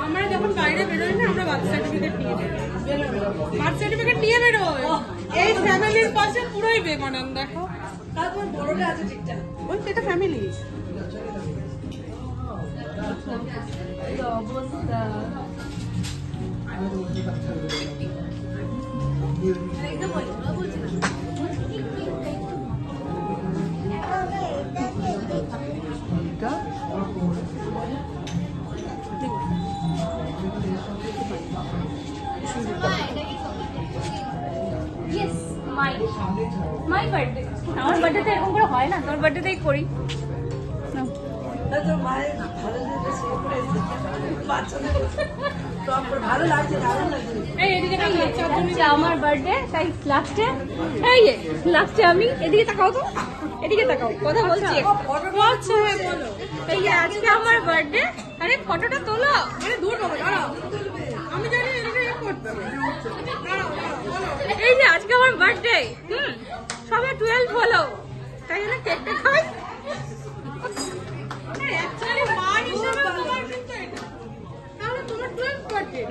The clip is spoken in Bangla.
আমরা যখন বাইরে বেরোই না আমরা বার্থ সার্টিফিকেট নিয়ে বেরোই, বার্থ সার্টিফিকেট নিয়ে বেরোই। এই ফ্যামিলির পাশে পুরোই বেমানান দেখো। তারপর বড়টা আছে ঠিকঠাক, ওই সেটা ফ্যামিলি। অবস্থা মাই বার্থডে। আমার বার্থডেতে এরকম করে হয় না, তোর বার্থডেতেই করি। আমার বার্থডে তাই লাস্টে আমি এদিকে তাকাও তো, এদিকে তাকাও, কথা বলছি। আজকে আমার বার্থডে, আরে ফটোটা তোলো। আরে দূর বাবা দাঁড়াও, আমি জানি এটা করতে হবে। এই যে আজকে আমার বার্থডে, সবে 12 হলো, তাই জন্য কেকটা খাই। অ্যাকচুয়ালি মা হিসেবে তোমার কিন্তু এটা, তাহলে তোমার 12th বার্থডে